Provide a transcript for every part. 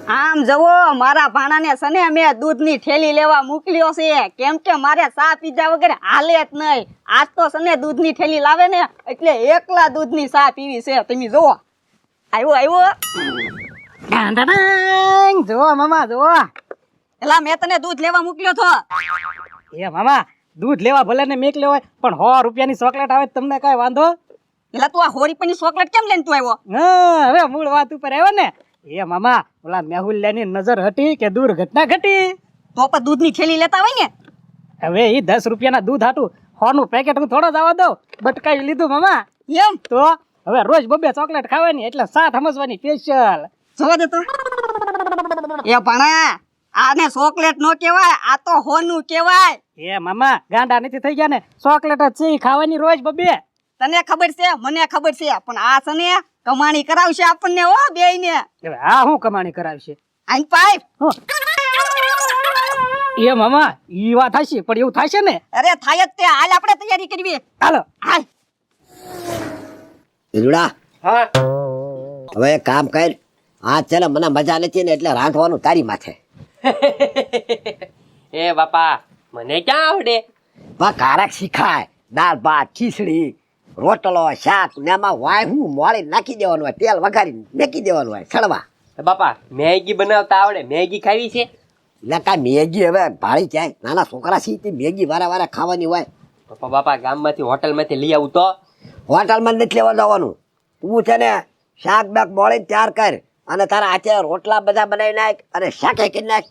આમ જવો મારા ભાણાને સને મેં દૂધની થેલી લેવા મોકલ્યો છે કેમ કે મારે ચા પીધા વગર હાલે જ નહીં. આજ તો સને દૂધની થેલી લાવે ને એટલે એકલા દૂધની ચા પીવી છે. તમે જોવો આવ્યો જોવો મામા જોવો. એલા મેં તને દૂધ લેવા મોકલ્યો તો. એ મામા દૂધ લેવા ભલે ને મેક લેવાય પણ 100 રૂપિયાની ચોકલેટ આવે તમને કઈ વાંધો? એલા તું આ 100 રૂપિયાની ચોકલેટ કેમ લઈને તું આવ્યો? હા હવે મૂળ વાત ઉપર આવ્યો ને. એ મામા ઓલા મેહુલિયાની નજર હટી કે દુર્ઘટના ઘટી? તો પણ દૂધની થેલી લેતા હોય ને. હવે એ 10 રૂપિયાના દૂધ હાટું 100 નું પેકેટ હું થોડો જવા દઉં. બટકાઈ લીધું મામા. એમ તો હવે રોજ બબે ચોકલેટ ખાવાની એટલે સાથ સમજવાની સ્પેશિયલ. જવા દે તો. એ ભણા આને ચોકલેટ નો કહેવાય, આ તો હોનું કહેવાય. એ મામા ગાંડા નથી થઈ ગયા ને, ચોકલેટ જ છે ખાવાની રોજ બબે. તને ખબર છે મને ખબર છે પણ આ સને કમાણી કરાવશે આપણને હો બેયને. હવે આ હું કમાણી કરાવશે? આઈ પાઇપ. એ મામા ઈ વાત થશે પણ એવું થશે ને? અરે થાય જ તે. હાલ આપણે તૈયારી કરવી. હાલો હાલ. ઈરુડા હા હવે એક કામ કર. આ છે ને મને મજા નથી ને એટલે રાંધવાનું તારી માથે. એ બાપા મને ક્યાં આવડે? બા કારક શીખાય. દાળ ભાત ખીચડી રોટલો શાક ને એમાં વાય હું મોળી નાખી દેવાનું હોય, તેલ વઘારી નાખી દેવાનું હોય સડવા. બાપા મેગી બનાવતા આવડે? મેગી ખાવી છે? એટલે કાંઈ મેગી હવે ભાળી જાય, નાના છોકરા સીધી મેગી વારે વારે ખાવાની હોય. બાપા ગામમાંથી હોટલમાંથી લઈ આવું તો? હોટલમાં નથી લેવા જવાનું. તું છે ને શાક બાક મોળીને તૈયાર કર અને તારા હાથે રોટલા બધા બનાવી નાખ અને શાકે કરી નાખ.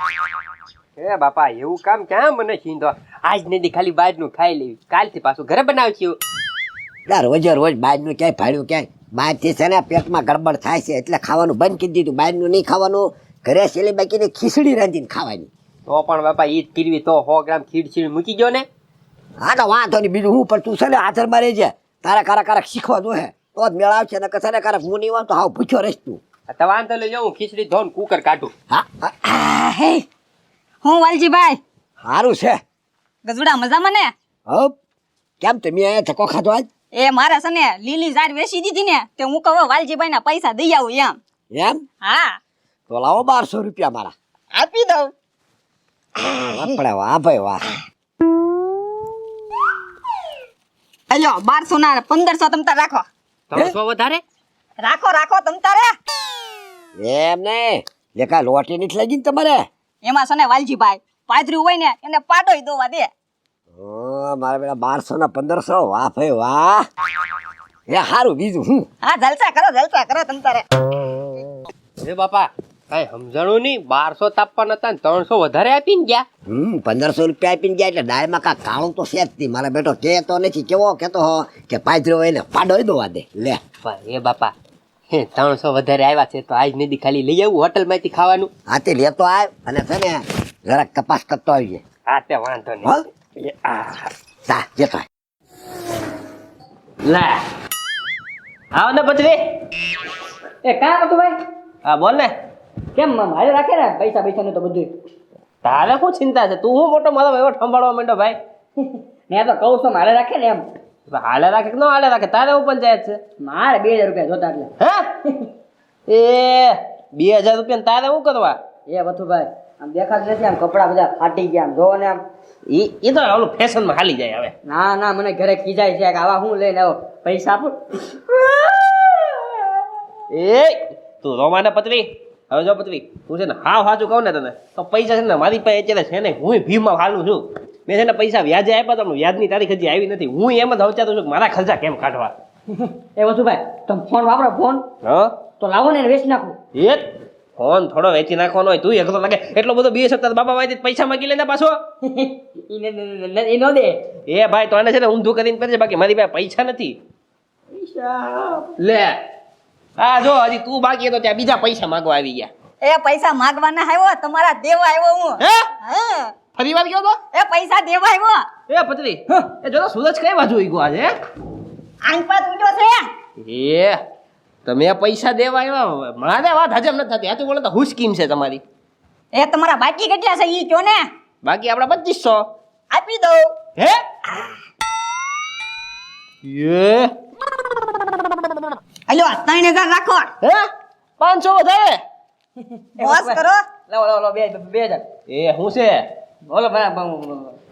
એ બાપા એવું કામ ક્યાં મને છીંદો? આજ નથી ખાલી બહારનું ખાઈ લેવી, કાલથી પાછું ઘરે બનાવશું. રોજે રોજ બહારનું ક્યાંય ભાડ્યું ક્યાંય? બહારથી છે ને પેટમાં ગડબડ થાય છે એટલે ખાવાનું બંધ કરી દીધું. બહારનું નહીં ખાવાનું, ઘરે સેલી બાકીની ખીચડી રાંધીને ખાવાની. તો પણ બાપા ઈદ કરવી તો 100 ગ્રામ ખીચડી મૂકી ગયો ને. હા તો વાંધો નહીં, બીજું હું પણ તું છે ને હાથરમાં રહી જાય. તારા કારક શીખવા જોઈએ તો જ મેળ આવશે ને કસાને કારક હું નહીં વાંધો હાવ પૂછ્યો રહીશ તું. તો વાંધો લઈ જાઉં, ખીચડી ધોન કુકર કાઢું. હા હે હું વાલજીભાઈ. સારું છે. ગજુડા મજામાં ને? હપ કેમ તમે અહીંયા ધક્કો ખાધો આજ? એ મારા સને લીલી ઝાડ વેચી દીધી ને તે હું કહું વાલજીભાઈ ના પૈસા દઈ આવું એમ. એમ? હા તો લાવો 1200 રૂપિયા મારા. આપી દઉં. આપણે વાહ ભાઈ વાહ. અલ્યો 1200 ના 1500 તમતા રાખો. 300 વધારે? રાખો તમતારે. એમ નહીં લેકા લોટી નથી લાગી ને તમારે? એમાં સને વાલજીભાઈ પાદરું હોય ને એને પાડોય દોવા દે. મારા બેટા 1200 ના 1500. વાહ ભાઈ વાહ. એ સારું બીજું હું? હા જલસા કરો તમતારે. એ બાપા કઈ સમજાણું નહીં, 1200 તાપવાના હતા ને 300 વધારે આપીને ગયા. 1500 રૂપિયા આપીને ગયા એટલે ડાયમાં કા કાળું તો છે જ નહીં. મારા બેટો કેતો નથી, કેવો કેતો હો કે પાદરો હોય ને પાડોય દોવા દે. લે એ બાપા 300 વધારે આવ્યા છે તો આજ નથી ખાલી લઈ આવું હોટલ માંથી ખાવાનું. હા તે લેતો આવ અને છે ને જરાક તપાસ કરતો આવજે. હા તે વાંધો નહીં. હો તા જતો લે આવ ને પતરી. એ કાં હતું ભાઈ? હા બોલ ને. કેમ મારે રાખે ને પૈસા ને તો બધું? તારે શું ચિંતા છે? તું હું મોટો મારો એવો સંભાળવા માંડ્યો ભાઈ? મેં તો કહું છું મારે રાખે ને એમ. હાલે રાખે કે ન હાલે રાખે તારે હું પંચાયત છે? મારે 2000 રૂપિયા જોતા એટલે. હે એ 2000 રૂપિયા તારે શું કરવા? એ વથુભાઈ આમ દેખાતું નથી, આમ કપડા બધા ફાટી ગયા, આમ જોવો ને આમ. એ તો ઓલું ફેશનમાં હાલી જાય હવે. ના મને ઘરે ખીજાય છે કે આવા હું લઈને આવો, પૈસા આપો. એ તું રોમાને પતરી. હવે જો પતરી તું છે ને હાવ સાચું કહું ને તને તો પૈસા છે ને મારી પાસે અત્યારે છે ને હું ભીમમાં હાલું છું. મેં છે ને પૈસા વ્યાજે આપ્યા તમને વ્યાજની તારીખ હજી આવી નથી. હું એમ જ વિચારું છું કે મારા ખર્ચા કેમ કાઢવા. એ વથુભાઈ તમે ફોન વાપરો ફોન? હા તો લાવો ને વેચી નાખું. એ ફોન થોડો વેચી નાખવાનો હોય તું એકલો લાગે એટલો બધો 2 સપ્તાહ બાબા વાયથી પૈસા માંગી લેને પાછો. એ નો દે. એ ભાઈ તો આને છે ને ઊંધું કરીને કરજે, બાકી મારી પાસે પૈસા નથી. લે હા જો હજી તું બાકી તો ત્યાં બીજા પૈસા માંગવા આવી ગયા. એ પૈસા માંગવાના આવ્યો, તમારા દેવા આવ્યો હું. હે હા ફરી વાર ગયો તો? એ પૈસા દેવા આવ્યો. એ પતરી એ જો સૂરજ કઈ બાજુ ઉગ્યો આજે? આંખમાં ઉડ્યો છે. એ તમે પૈસા દેવા આવ્યા? મારે વાત હજમ નથી થતી. હાચું બોલે તો હું સ્કીમ છે તમારી? એ તમારા બાકી કેટલા છે ઈ કયો ને. બાકી આપડા 2500 આપી દઉં. હે એ અલ્યો 3000 રાખો. હે 500 વધારે? મોજ કરો. લાવો લાવો લાવો 2000 એ હું છે બોલો ભાઈ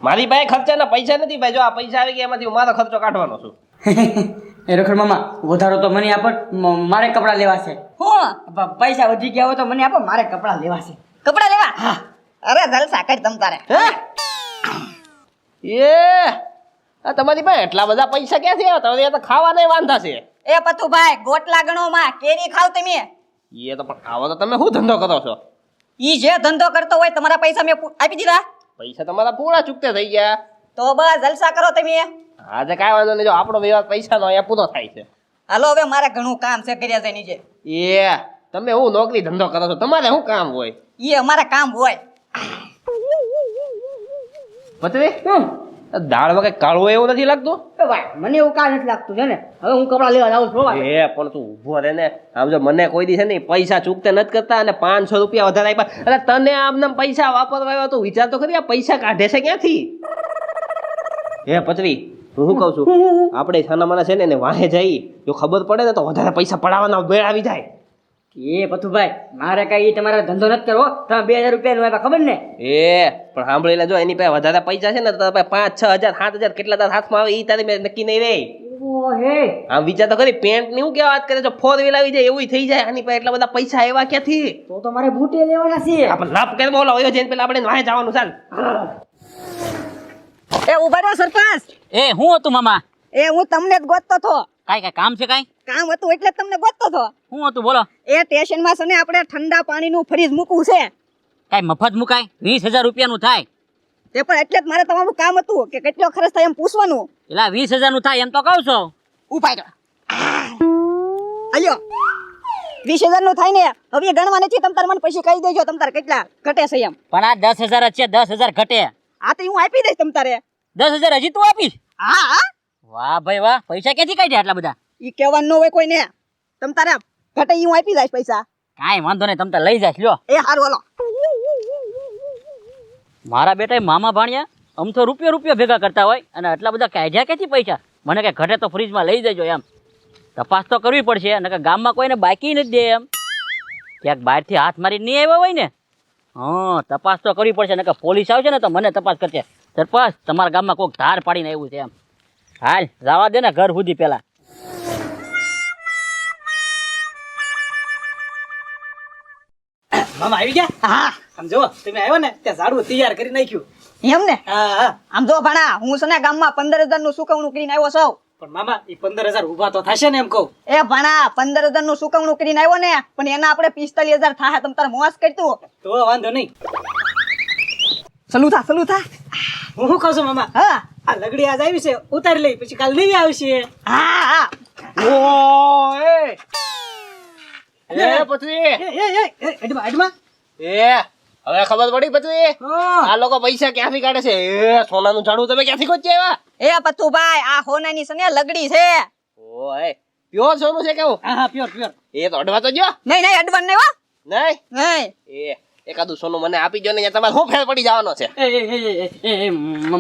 મારી પાસે ખર્ચાના પૈસા નથી ભાઈ. જો આ પૈસા આવી ગયા એમાંથી હું મારો ખર્ચો કાઢવાનો છું. એ રખડ મામા વધારો તો મને આપો મારે કપડાં લેવા છે હું પૈસા વધી ગયા હોય તો મને આપો મારે કપડાં લેવા છે કપડા લેવા? અરે જલસા કર તમ તારે. એ આ તમારી પાસે એટલા બધા પૈસા ક્યાંથી આવ્યા? તમારે તો ખાવાના વાંધા છે. એ પતુભાઈ ગોટલા ગણોમાં કેરી ખાવ તમે. એ તો પણ આવો તો તમે શું ધંધો કરો છો? ઈ જે ધંધો કરતો હોય તમારા પૈસા મેં આપી દીધા પૈસા તમારા પૂરા ચૂકતે થઈ ગયા. તો બસ જલસા કરો તમે. આજે કાંઈ વાંધો નહીં. જો આપણો વ્યવહાર પૈસાનો અહીંયા પૂરો થાય છે. હાલો હવે મારે ઘણું કામ છે કર્યા છે નીચે. એ તમે હું નોકરી ધંધો કરો છો? તમારે શું કામ હોય? ઈ અમારા કામ હોય. પતરી દાળ વગર કાળું એવું નથી લાગતું? ભાઈ મને એવું કાંઈ નથી લાગતું છે ને હવે હું કપડાં લેવા જાઉં છું ભાઈ. એ પણ તું ઊભો રહે ને. આમ જો મને કોઈ દી છે ને પૈસા ચૂકતે નથી કરતા અને 500 રૂપિયા વધારે આપ્યા એટલે તને આમને પૈસા વાપરવા આવ્યો તો વિચાર તો કરી આ પૈસા કાઢે છે ક્યાંથી? હે પતરી હું શું કહું છું, આપણે છાનામાના છે ને એને વાહે જઈ જો ખબર પડે ને તો વધારે પૈસા પડાવવાના બેળ આવી જાય. એ પથુભાઈ મારે કઈ તમારે ધંધો નથી કરવો તમે 2000 રૂપિયા નું ખબર ને. એ પણ સાંભળી લે, જો એની પાસે વધારે પૈસા છે ને તો તારા પાસે 5, 6 હજાર 7 હજાર કેટલા તારા હાથમાં આવે એ તારી મેં નક્કી નહીં રે. ઓ હે આમ વિચાર તો કરી પેન્ટ ની હું કેવા વાત કરે, જો 4 વ્હીલ આવી જાય એવું થઈ જાય. આની પાસે એટલા બધા પૈસા આવ્યા ક્યાંથી? તો મારે બૂટે લેવાના છે. આપણે લાભ કરી બોલો હોય જઈને પેલા આપણે વાહે જવાનું ચાલ. એ ઉભા રહો સરપંચ. એ હું હતું મામા? એ હું તમને જ ગોતતો હતો. કાંઈ કામ છે કાંઈ? કામ હતું એટલે જ તમને ગોતતો હતો. હું હતું બોલો? એ સ્ટેશનમાં છે ને આપણે ઠંડા પાણીનું ફ્રીજ મૂકવું છે. કાંઈ મફત મુકાય? 20,000 રૂપિયાનું થાય. તે પણ એટલે જ મારે તમારું કામ હતું કે કેટલો ખર્ચ થાય એમ પૂછવાનું. એલા 20,000 નું થાય એમ તો કહું છું. ઉપાય તો અલ્યો 20,000 નું થાય ને હવે ગણવા નથી. તમ તાર મને પછી કહી દેજો તમ તાર કેટલા ઘટે છે એમ. પણ આ 10,000 જ છે, 10,000 ઘટે. આ તો હું આપી દઈશ તમ તારે. 10,000 હજી તું આપીશ? હા હા વાહ ભાઈ વાહ, પૈસા ક્યાંથી કાઢ્યા આટલા બધા? ઈ કહેવાનું ન હોય કોઈને. તમ તારે ઘટે ઈ હું આપી દઈશ પૈસા. કાંઈ વાંધો નહીં, તમે તો લઈ જાશ લ્યો. એ હારું હાલો. મારા બેટા મામા ભાણ્યા આમ તો રૂપિયો ભેગા કરતા હોય અને આટલા બધા કાઢ્યા ક્યાંથી પૈસા? મને કે ઘટે તો ફ્રીજમાં લઈ જજો એમ. તપાસ તો કરવી પડશે અને ગામમાં કોઈને બાકી નથી દે એમ. ક્યાંક બહારથી હાથ મારી નહીં આવ્યા હોય ને, હા તપાસ તો કરવી પડશે. નકર પોલીસ આવશે ને તો મને તપાસ કરશે. સરપંચ તમારા ગામમાં કોઈક ધાર પાડીને આવ્યું છે એમ. હાલ જવા દે ને ઘર સુધી પેલા. મામા આવી ગયા? હા આમ જો તમે આવ્યો ને ત્યાં ઝાડવું તૈયાર કરી નાખ્યું. એમ ને. હા હા આમ જો ભણા હું છે ને ગામમાં 15,000 નું સુકવણું કરીને આવ્યો છું. પણ મામા એ 15,000 ઊભા તો થશે ને એમ કહું. એ ભણા 15,000 નું સુકવણું કરીને આવ્યો ને પણ એના આપણે 45,000 થાય. તમ તાર મોસ કરતું તો વાંધો નહીં. સલુ થા હું શું કહું છું મામા, હા આ લગડી આજ આવી છે ઉતારી લઈ પછી કાલ નવી આવશે. હા હા એ પતરી એડમાં એ હવે ખબર પડી પતરી આ લોકો પૈસા ક્યાંથી કાઢે છે? એ સોનાનું ઝાડું તમે ક્યાંથી ગોતી આવ્યા? એ પતુભાઈ આ હોનાની છે ને લગડી છે. ઓય પ્યોર સોનું છે કેવું? હા પ્યોર. એ તો અડવા તો જો નહીં અડવાન નહીં હો. નહીં. નહીં એ એકાદું સોનું મને આપી જો ને તમારે શું ફેર પડી જવાનો છે?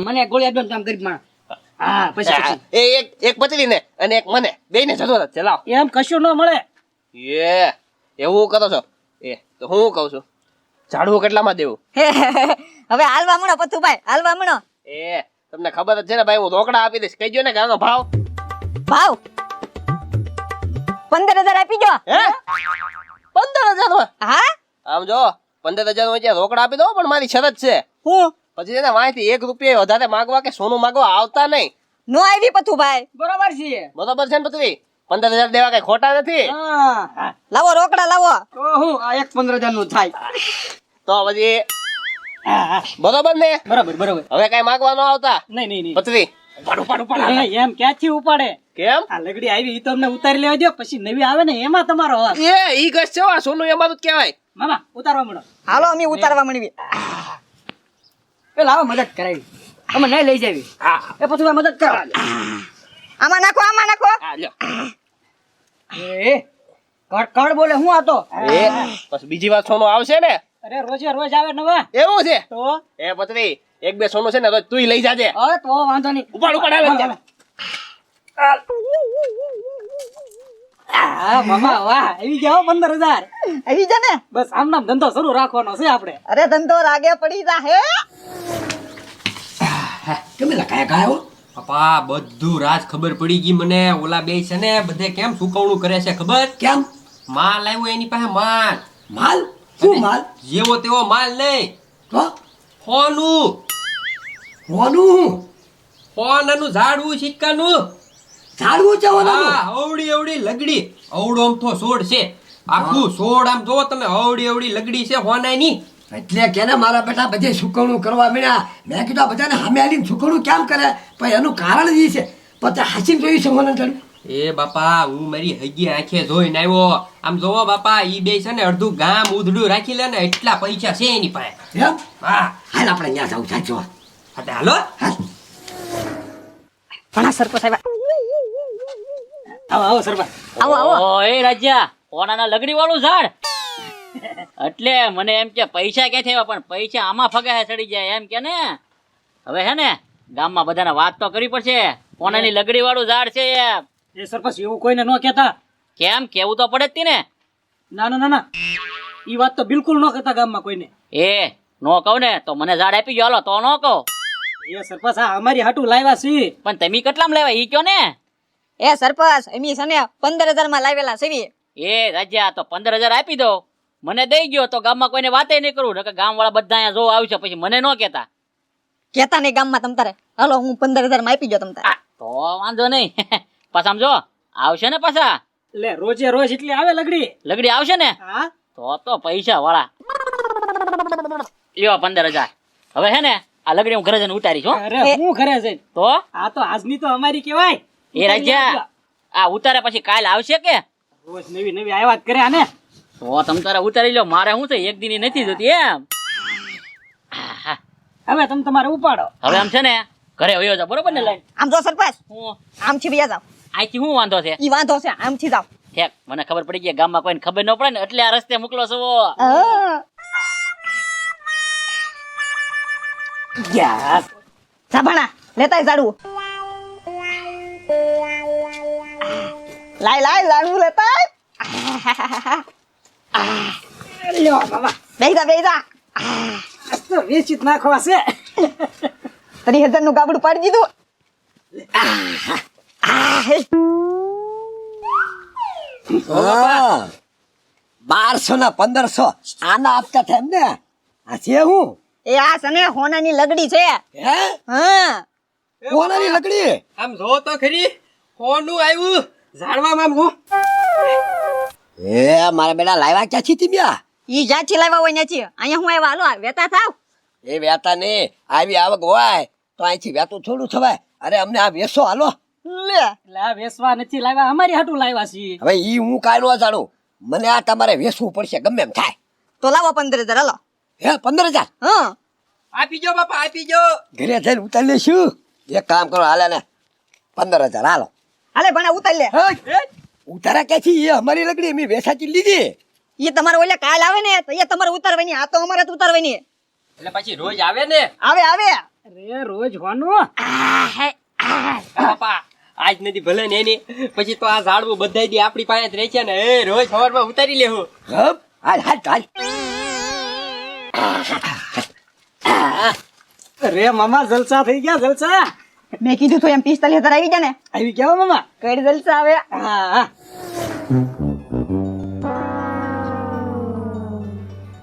મને ગોળી આડવાનું કામ કરી માં. હા પછી એ એક પતરી ને અને એક મને બેયને જરૂરત છે. લાવ. એમ કશું ન મળે. એ એવું કરો છો? એ તો હું કહું છું ઝાડવું કેટલામાં દેવું? હવે હાલવા મણો પતુભાઈ હાલવા મણો. એ તમને ખબર જ છે ને ભાઈ, હું રોકડા આપી દઈશ. કહીજો ને ગાનો ભાવ. ભાવ 15,000 આપી જો. હે 15,000 માં? હા આમ જો 15,000 માં ત્યાં રોકડા આપી દો, પણ મારી શરત છે હું પછી છે ને વાંચી 1 રૂપિયા વધારે માગવા કે સોનું માગવા આવતા નહીં. નો આવી પતુભાઈ. બરોબર છે. બરોબર છે ને પતરી? 15,000 દેવા કઈ ખોટા નથી. હા લાવો રોકડા લાવો. તો હું આ એક 15,000 નું થાય. તો પછી બરોબર ને? બરોબર. હવે કઈ માગવા ન આવતા નહીં. પતરી. એમ ક્યાંથી ઉપાડે? કેમ? આ લગડી આવી ઈ તો અમને ઉતારી લેવા દો, પછી નવી આવે ને એમાં તમારો હક. એ ઈ ગસ છે આ સોનું એમાં જ કહેવાય. મામા ઉતારવા મળો. હાલો અમે ઉતારવા મળવી. એ લાવો મદદ કરાવી. અમે નહીં લઈ જાવી. હા એ પછી મદદ કરો. આમાં નાખો. હા લ્યો. એ કડ બોલે હું આતો. એ પછી બીજી વાર સોનું આવશે ને? અરે રોજે રોજ આવે નવા. એવું છે? તો એ પતરી 1-2 સોનું છે ને રોજ તુંય લઈ જાજે. હવે તો વાંધો નહીં. ઉપાડ હાલે. હા મામા વાહ આવી ગયા 15,000. આવી જા ને. બસ આમ નામ ધંધો શરૂ રાખવાનો છે આપણે. અરે ધંધો રાગે પડી જા હે. કેમ લખાયા કાયો પપ્પા બધું રાજ ખબર પડી ગઈ મને. ઓલા બે છે ને બધે કેમ સુકવણું કરે છે ખબર? કેમ માલ આવ્યો એની પાસે માલ. માલ શું માલ જેવો તેવો માલ નહીં, તો ફોનું. હોનું ફોનનું ઝાડવું સિક્કાનું. ઝાડવું છે હોનું હા, અવળી અવળી લગડી. અવળો આમ તો છોડ છે આખું છોડ. આમ જોવો તમે, અવળી અવળી લગડી છે હોનાની. એટલે કે ને મારા બેટા બધે સુકવણું કરવા મળ્યા. મેં કીધું આ બધાને સામે આવીને સુકવણું કેમ કરે, પણ એનું કારણ જ ઈ છે. પછી હાસીને જોયું છે હોને ચડ્યું. એ બાપા હું મારી હગી આંખે જોઈને આવ્યો. આમ જોવો બાપા, ઈ બે છે ને અડધું ગામ ઉધડું રાખી લે ને એટલા પૈસા છે એની પાસે. એમ હા, હાલ આપણે ત્યાં જવું સાચો. હા, હાલો. ઘણા સરપંચ આવ્યા. આવો આવો સરપંચ. આવો આવો. ઓય રાજા, ઓનાના લગડી વાળું ઝાડ. એટલે મને એમ કે પૈસા ક્યાંથી આવ્યા, પણ પૈસા આમાં ફગાહે ચડી જાય એમ કે ને. હવે હે ને ગામમાં બધાને વાત તો કરવી પડશે. ઓનાની લગડી વાળું ઝાડ છે એમ. એ સરપંચ એવું કોઈને ન કહેતા. કેમ કેવું તો પડે જ તી ને. ના ના ના ના ઈ વાત તો બિલકુલ ન કહેતા ગામમાં કોઈને. એ નો કહું ને તો મને ઝાડ આપી ગયો, હાલો તો નો કહો. એ સરપંચ આ અમારી હાટું લાવ્યા છીએ. પણ તમે કેટલામાં લેવા ઈ કયો ને. એ સરપંચ એમી છે ને 15,000 માં લાવેલા છે. એ રાજા તો 15,000 આપી દો, મને દઈ ગયો તો ગામમાં કોઈને વાતે નહીં કરું. નકર ગામ વાળા બધા અહીંયા જોવા આવશે પછી મને ન કહેતા. કેતા નહીં ગામમાં તમ તારે. હાલો હું 15,000 માં આપી ગયો તમ તારે. તો વાંધો નહીં. પાછા આમ જો આવશે ને પાછા એટલે રોજે રોજ એટલી આવે લગડી. લગડી આવશે ને હા તો પૈસા વાળા લ્યો 15,000. હવે હે ને આ લગડી હું ઘરે જઈને ઉતારીશ હો. અરે હું ઘરે જઈને તો આ તો આજની તો અમારી કહેવાય. એ રાજા આ ઉતારે પછી કાલ આવશે કે? રોજ નવી નવી આયાત કરે આને. તો તમ તારે ઉતારી લો, મારે શું છે એક દીની નથી જતી એમ. હવે તમે તમારે ઉપાડો. હવે આમ છે ને ઘરે વયો જાવ, બરોબર ને લઈને આમ જો સરપંચ હું આમથી વ્યા જાવ. અહીંથી શું વાંધો છે? ઈ વાંધો છે આમથી જાવ. ઠેક મને ખબર પડી ગઈ, ગામમાં કોઈને ખબર ન પડે ને એટલે આ રસ્તે મોકલો છો. યસ સાભાણા લેતાય ઝાડવું. લાય ઝાડવું લેતાય. લ્યો બાબા બેહી જા. આ તો વેચિત નાખવા છે. 30,000 નું ગાબડું પાડી દીધું. હા 1200 ના 1500 આના આપતા થાય એમ ને. આ છે હું એ આ છે ને હોનાની લગડી છે. હે હા કોનાની લકડી આમ જો તો ખરી, ફોનું આવ્યું ઝાડવામાં. આમ જો એ મારા બેટા લાવ્યા ક્યાંથી તી બ્યા ઈ જ્યાંથી લાવ્યા હોય ત્યાંથી. અહીંયા હું આવ્યા. હાલો વેતા થાવ. એ વેતા ને આવી આવક હોય તો અહીંથી વેતું થોડું થવાય. અરે અમને આ વેસો હાલો. લે એટલે આ વેસવા નથી લાવ્યા, અમારી હાટું લાવ્યા છીએ. હવે ઈ હું કાંઈ ન જાણું, મને આ તમારે વેસવું પડશે ગમે એમ થાય. તો લાવો 15,000. હાલો. હે 15,000 હા આપી જો બાપા, આપી જો. ઘરે જઈને ઉતારી લેશું. એક કામ કરો હાલે ને 15,000 હાલો. હાલે ભણા ઉતારી લે. ઉતારા ક્યાંથી? એ અમારી લકડી અમે વેસાતી લીધી. એ તમારે ઓલે કાલ આવે ને તો એ તમારે ઉતારવાની. આ તો અમારે જ ઉતારવાની. એટલે પછી રોજ આવે ને આવે અરે રોજ હોનું. બાપા. આજ નથી ભલે ને એની, પછી તો આ ઝાડવું બધા દી આપણી પાસે જ રહે છે ને. એ રોજ સવારમાં ઉતારી લેવું. હપ હાલ હાલ હાલ. અરે મામા જલસા થઈ ગયા જલસા. મેં કીધું તો એમ 45,000 આવી ગયા ને. આવી ગયા મામા. કઈ જલસા આવે. હા હા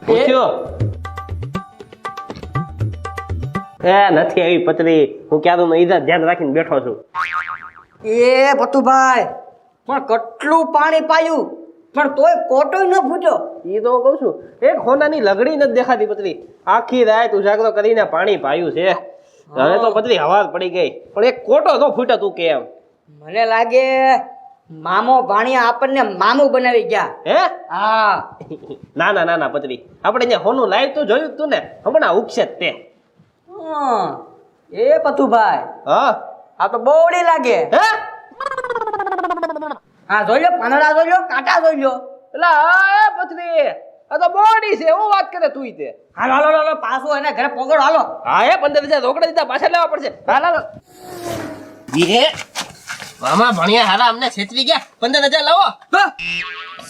પૂછ્યો એ નથી આવી પતરી. હું ક્યારનું ઈજા ધ્યાન રાખીને બેઠો છું. એ ભતુભાઈ પણ કેટલું પાણી પાયું પણ તોય કોટોય ન ફૂટ્યો. ઈ તો હું કહું છું, એક હોનાની લગડી નથી દેખાતી પતરી. આખી રાત ઉજાગરો કરીને પાણી પાયું છે. હવે તો પતરી હવા પડી ગઈ, પણ એક કોટો તો ફૂટે. તું કેમ? મને લાગે મામો ભાણિયા આપણને મામું બનાવી ગયા. હે હા ના ના ના ના પતરી, આપણે ત્યાં હોનું લાઈવ તો જોયું જ તું ને. હમણાં ઉગશે જ તે. હમ. એ ભતુભાઈ હા આ તો બોવડી લાગે. હે હા જોઈ લો, પાંદડા જોઈ લો, કાંટા જોઈ લો. એટલે હા પતરી, આ તો બોડી છે. હું વાત કરે તું તે. હાલો હાલો હાલો પાછું એને ઘરે પોગડો હાલો. હા એ 15,000 રોકડા દીધા, પાછા લેવા પડશે. હાલ હાલ. એ મામા ભણ્યા હારા અમને છેતરી ગયા 15,000 લાવો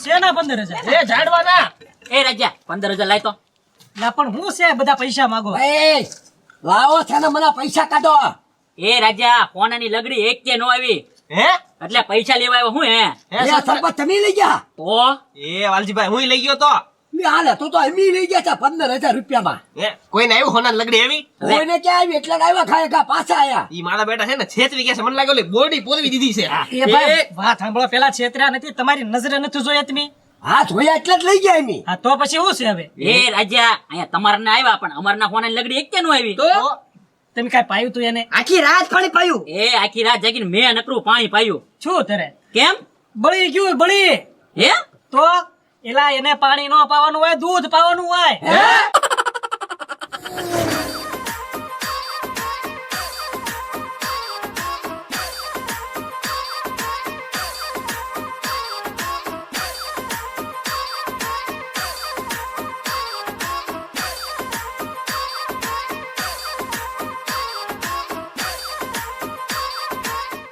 શેના 15,000? એ ઝાડવાના એ રાજા 15,000 લાય તો. ના પણ હું છે બધા પૈસા માંગો? એ લાવો છે ને મને પૈસા કાઢો. એ રાજા કોનાની લગડી એક કે નો આવી હે એટલે પૈસા લેવા આવ્યો હું હે એ સરપંચ તમે લઈ ગયા? તો એ વાલજીભાઈ હું લઈ ગયો તો લે હાલે તું તો એમી લઈ ગયા છે 15,000 રૂપિયામાં. હે કોઈને આવ્યું હોના લગડી આવી કોઈને ક્યાં આવી એટલે આવ્યા ખાય ખા પાછા આયા. ઈ મારા બેટા છે ને છેતરી ગયા છે મને લાગ્યો બોડી પોરવી દીધી છે એ ભાઈ વાત સાંભળો, પેલા છેતર્યા નથી, તમારી નજરે નથી જોયા તમે? હા જોયા એટલે જ લઈ ગયા એમી. હા તો પછી શું છે હવે? એ રાજા અહીંયા તમારને આવ્યા પણ અમારના કોનાની લગડી એક કે નો આવી તો તમે કાંઈ પાયું તું એને? આખી રાત પાણી પાયું. એ આખી રાત જાગીને મેં નકરું પાણી પાયું. શું તરે કેમ બળી ગયું? બળી હે તો એલા એને પાણી ન પાવાનું હોય, દૂધ પાવાનું હોય.